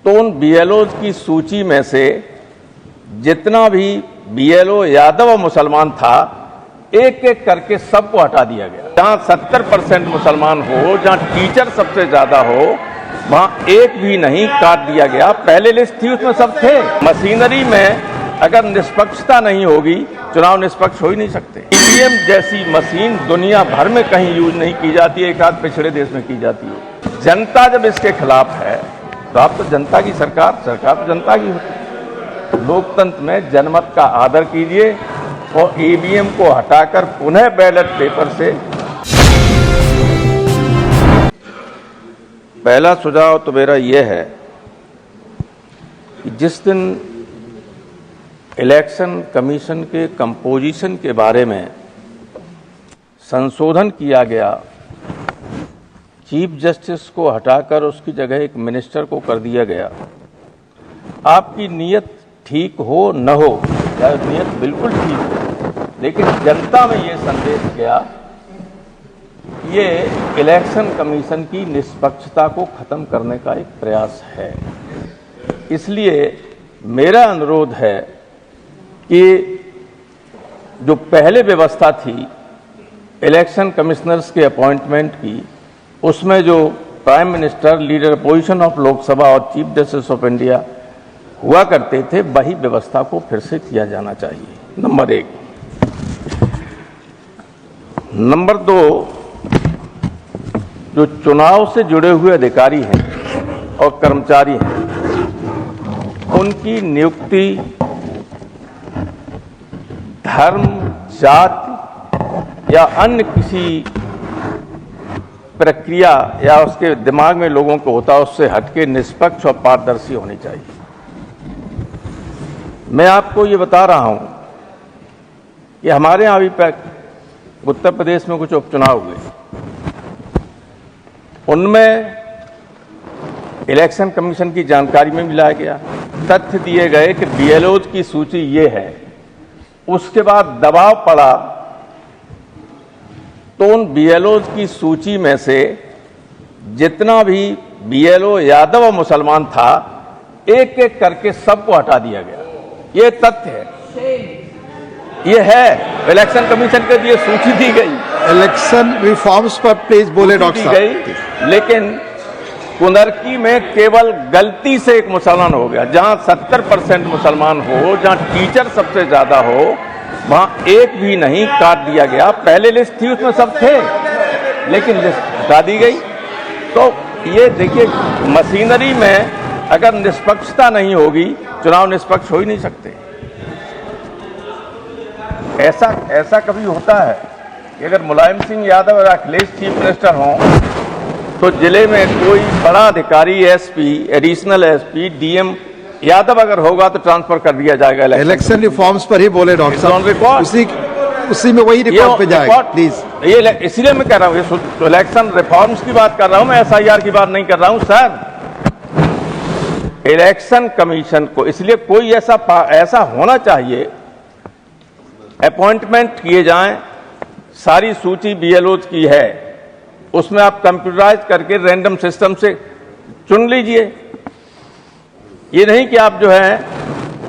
तो उन बीएलओज की सूची में से जितना भी बीएलओ यादव और मुसलमान था, एक एक करके सबको हटा दिया गया। जहां 70% मुसलमान हो, जहां टीचर सबसे ज्यादा हो, वहां एक भी नहीं काट दिया गया। पहले लिस्ट थी, उसमें सब थे। मशीनरी में अगर निष्पक्षता नहीं होगी, चुनाव निष्पक्ष हो ही नहीं सकते। ईवीएम जैसी मशीन दुनिया भर में कहीं यूज नहीं की जाती है, एक आध पिछड़े देश में की जाती है। जनता जब इसके खिलाफ है तो आप तो जनता की सरकार तो जनता की होती है। लोकतंत्र में जनमत का आदर कीजिए और ईवीएम को हटाकर पुनः बैलेट पेपर से। पहला सुझाव तो मेरा यह है कि जिस दिन इलेक्शन कमीशन के कंपोजिशन के बारे में संशोधन किया गया, चीफ जस्टिस को हटाकर उसकी जगह एक मिनिस्टर को कर दिया गया, आपकी नीयत ठीक हो न हो, या नीयत बिल्कुल ठीक हो, लेकिन जनता में ये संदेश गया, ये इलेक्शन कमीशन की निष्पक्षता को खत्म करने का एक प्रयास है। इसलिए मेरा अनुरोध है कि जो पहले व्यवस्था थी इलेक्शन कमिश्नर्स के अपॉइंटमेंट की, उसमें जो prime minister, leader opposition of Lok Sabha और चीफ जस्टिस ऑफ इंडिया हुआ करते थे, वही व्यवस्था को फिर से किया जाना चाहिए, नंबर 1। नंबर 2, जो चुनाव से जुड़े हुए अधिकारी हैं और कर्मचारी हैं, उनकी नियुक्ति धर्म, जाति या अन्य किसी प्रक्रिया या उसके दिमाग में लोगों को होता है, उससे हटके निष्पक्ष और पारदर्शी होनी चाहिए। मैं आपको ये बता रहा हूं कि हमारे यहाँ अभी उत्तर प्रदेश में कुछ उपचुनाव हुए, उनमें इलेक्शन कमीशन की जानकारी में मिलाया गया, तथ्य दिए गए कि बीएलओज की सूची ये है। उसके बाद दबाव पड़ा तो उन बीएलओज की सूची में से जितना भी बीएलओ यादव और मुसलमान था, एक एक करके सबको हटा दिया गया। ये तथ्य है, ये है इलेक्शन कमीशन के लिए सूची दी गई। इलेक्शन रिफॉर्म्स पर प्लीज बोले डॉक्टर साहब। लेकिन कुंदरकी में केवल गलती से एक मुसलमान हो गया। जहां 70% मुसलमान हो, जहां टीचर सबसे ज्यादा हो, वहां एक भी नहीं काट दिया गया। पहले लिस्ट थी, उसमें सब थे, लेकिन लिस्ट हटा दी गई। तो ये देखिए, मशीनरी में अगर निष्पक्षता नहीं होगी, चुनाव निष्पक्ष हो ही नहीं सकते। ऐसा कभी होता है कि अगर मुलायम सिंह यादव और अखिलेश चीफ मिनिस्टर हों तो जिले में कोई बड़ा अधिकारी, SP, additional SP, DM Yadav अगर होगा तो ट्रांसफर कर दिया जाएगा। इलेक्शन रिफॉर्म्स पर ही बोले डॉक्टर साहब, उसी में वही रिकॉर्ड पे जाएगा प्लीज। ये इसलिए मैं कह रहा हूँ, तो इलेक्शन रिफॉर्म्स की बात कर रहा हूं मैं, एसआईआर की बात नहीं कर रहा हूं सर। इलेक्शन कमीशन को इसलिए कोई ऐसा होना चाहिए, अपॉइंटमेंट किए जाएं, सारी सूची बीएलओज की है, उसमें आप कंप्यूटराइज करके रैंडम सिस्टम से चुन लीजिए। ये नहीं कि आप जो है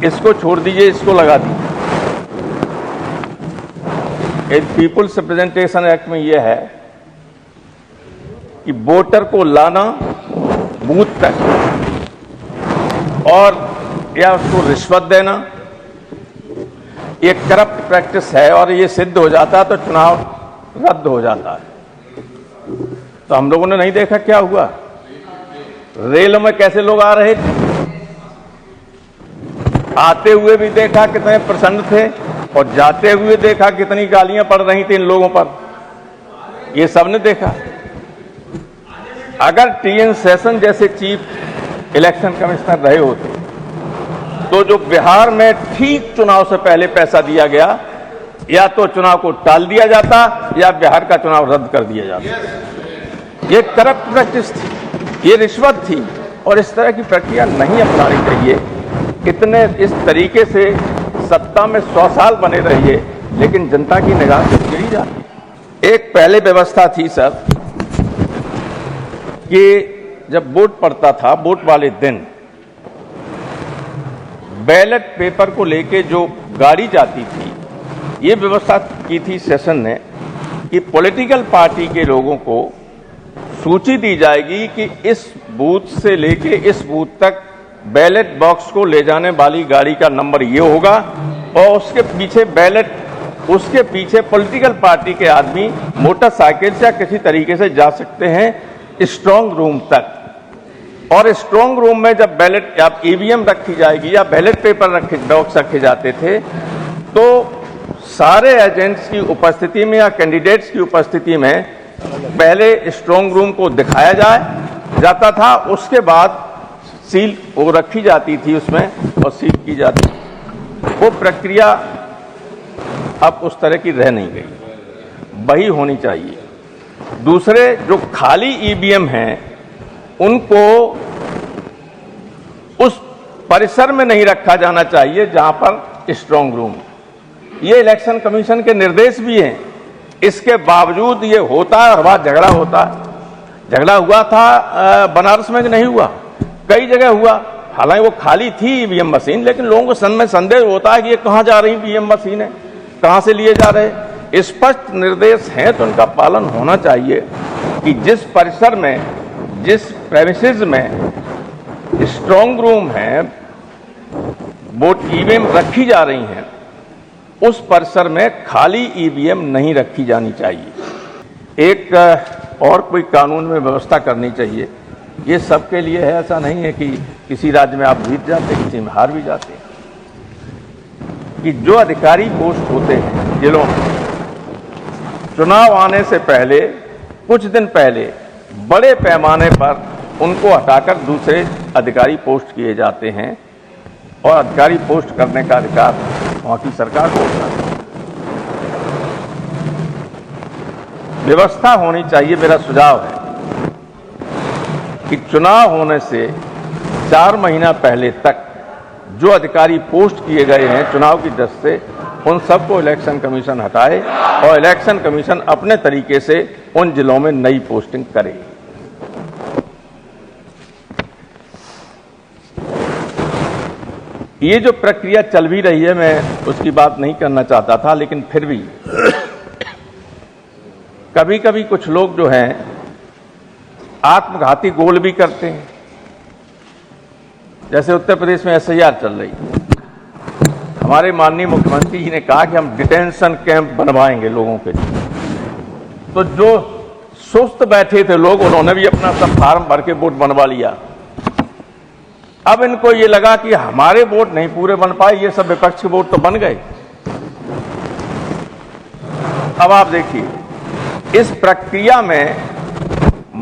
इसको छोड़ दीजिए, इसको लगा दीजिए। पीपुल्स रिप्रेजेंटेशन एक्ट में यह है कि वोटर को लाना बूथ तक और या उसको रिश्वत देना, ये करप्ट प्रैक्टिस है और ये सिद्ध हो जाता है तो चुनाव रद्द हो जाता है। तो हम लोगों ने नहीं देखा क्या हुआ, रेलों में कैसे लोग आ रहे थे, आते हुए भी देखा कितने प्रसन्न थे और जाते हुए देखा कितनी गालियां पड़ रही थी इन लोगों पर, ये सबने देखा। अगर टीएन सेशन जैसे चीफ इलेक्शन कमिश्नर रहे होते तो जो बिहार में ठीक चुनाव से पहले पैसा दिया गया, या तो चुनाव को टाल दिया जाता या बिहार का चुनाव रद्द कर दिया जाता। ये करप्ट प्रैक्टिस थी, ये रिश्वत थी और इस तरह की प्रक्रिया नहीं अपनानी चाहिए। इतने इस तरीके से सत्ता में 100 साल बने रहिए, लेकिन जनता की निगाह से गिरी जाती है। एक पहले व्यवस्था थी सर कि जब वोट पड़ता था, वोट वाले दिन बैलेट पेपर को लेके जो गाड़ी जाती थी, ये व्यवस्था की थी सेशन ने कि पॉलिटिकल पार्टी के लोगों को सूची दी जाएगी कि इस बूथ से लेके इस बूथ तक बैलेट बॉक्स को ले जाने वाली गाड़ी का नंबर ये होगा और उसके पीछे पॉलिटिकल पार्टी के आदमी मोटरसाइकिल से या किसी तरीके से जा सकते हैं स्ट्रांग रूम तक। और स्ट्रांग रूम में जब बैलेट या ईवीएम रखी जाएगी या बैलेट पेपर बॉक्स रखे जाते थे तो सारे एजेंट्स की उपस्थिति में या कैंडिडेट्स की उपस्थिति में पहले स्ट्रांग रूम को दिखाया जाता था, उसके बाद सील वो रखी जाती थी उसमें और सील की जाती थी। वो प्रक्रिया अब उस तरह की रह नहीं गई, वही होनी चाहिए। दूसरे जो खाली ईवीएम हैं उनको उस परिसर में नहीं रखा जाना चाहिए जहां पर स्ट्रांग रूम। ये इलेक्शन कमीशन के निर्देश भी हैं, इसके बावजूद ये होता है। हर बार झगड़ा होता है। झगड़ा हुआ था बनारस में कि नहीं हुआ, कई जगह हुआ। हालांकि वो खाली थी ईवीएम मशीन, लेकिन लोगों को मन में संदेह होता है कि ये कहां जा रही ईवीएम मशीन है, कहां से लिए जा रहे। स्पष्ट निर्देश हैं तो उनका पालन होना चाहिए कि जिस परिसर में, जिस प्रेमिसेस में स्ट्रांग रूम है, वोट ईवीएम रखी जा रही हैं, उस परिसर में खाली ईवीएम नहीं रखी जानी चाहिए। एक और कोई कानून में व्यवस्था करनी चाहिए। ये सबके लिए है, ऐसा नहीं है कि किसी राज्य में आप जीत जाते, किसी में हार भी जाते। कि जो अधिकारी पोस्ट होते हैं जिलों में, चुनाव आने से पहले कुछ दिन पहले बड़े पैमाने पर उनको हटाकर दूसरे अधिकारी पोस्ट किए जाते हैं और अधिकारी पोस्ट करने का अधिकार वहां की सरकार को होता है। व्यवस्था होनी चाहिए। मेरा सुझाव है कि चुनाव होने से 4 महीना पहले तक जो अधिकारी पोस्ट किए गए हैं चुनाव की दृष्टि से, उन सबको इलेक्शन कमीशन हटाए और इलेक्शन कमीशन अपने तरीके से उन जिलों में नई पोस्टिंग करे। ये जो प्रक्रिया चल भी रही है, मैं उसकी बात नहीं करना चाहता था, लेकिन फिर भी कभी कभी कुछ लोग जो हैं आत्मघाती गोल भी करते हैं। जैसे उत्तर प्रदेश में एसआईआर चल रही, हमारे माननीय मुख्यमंत्री जी ने कहा कि हम डिटेंशन कैंप बनवाएंगे लोगों के लिए। तो जो सुस्त बैठे थे लोग, उन्होंने भी अपना सब फार्म भर के वोट बनवा लिया। अब इनको ये लगा कि हमारे वोट नहीं पूरे बन पाए, ये सब विपक्ष के वोट तो बन गए। अब आप देखिए, इस प्रक्रिया में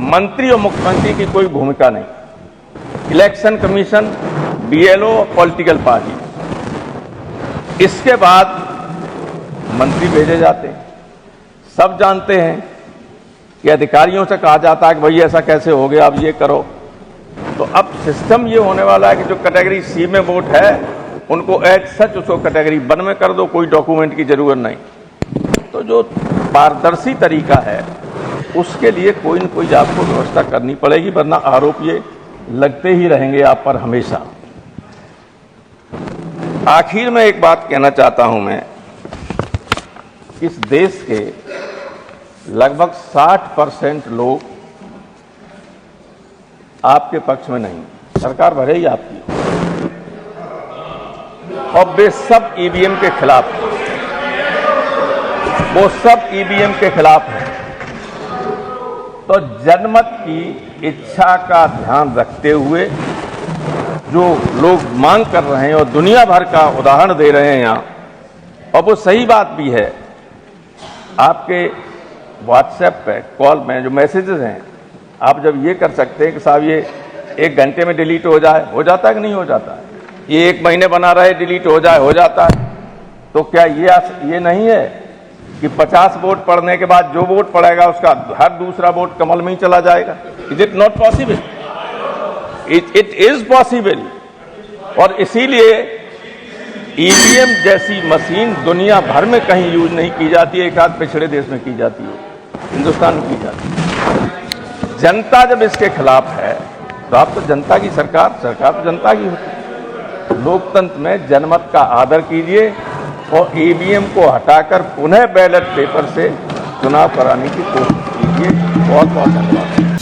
मंत्री और मुख्यमंत्री की कोई भूमिका नहीं। Election commission, BLO, political party, इसके बाद मंत्री भेजे जाते हैं। सब जानते हैं कि अधिकारियों से कहा जाता है कि भाई ऐसा कैसे हो गया, अब ये करो। तो अब सिस्टम ये होने वाला है कि जो कैटेगरी सी में वोट है उनको एज सच उसको कैटेगरी 1 में कर दो, कोई डॉक्यूमेंट की जरूरत नहीं। तो जो पारदर्शी तरीका है उसके लिए कोई न कोई आपको व्यवस्था करनी पड़ेगी, वरना आरोप ये लगते ही रहेंगे आप पर हमेशा। आखिर में एक बात कहना चाहता हूं मैं, इस देश के लगभग 60% लोग आपके पक्ष में नहीं, सरकार भले ही आपकी, और वे सब ईवीएम के खिलाफ हैं। वो सब ईवीएम के खिलाफ हैं। तो जनमत की इच्छा का ध्यान रखते हुए जो लोग मांग कर रहे हैं और दुनिया भर का उदाहरण दे रहे हैं यहाँ, और वो सही बात भी है। आपके व्हाट्सएप पे, कॉल में जो मैसेजेस हैं, आप जब ये कर सकते हैं कि साहब ये 1 घंटे में डिलीट हो जाए, हो जाता है कि नहीं हो जाता है? ये 1 महीने बना रहे, डिलीट हो जाए, हो जाता है। तो क्या ये नहीं है कि 50 वोट पड़ने के बाद जो वोट पड़ेगा उसका हर दूसरा वोट कमल में ही चला जाएगा? Is it not possible? It is possible. और इसीलिए ईवीएम जैसी मशीन दुनिया भर में कहीं यूज नहीं की जाती है, एक आध पिछड़े देश में की जाती है, हिंदुस्तान में की जाती है। जनता जब इसके खिलाफ है तो आप तो जनता की सरकार तो जनता की होती है। लोकतंत्र में जनमत का आदर कीजिए और ईवीएम को हटाकर पुनः बैलेट पेपर से चुनाव कराने की कोशिश कीजिए। बहुत बहुत धन्यवाद।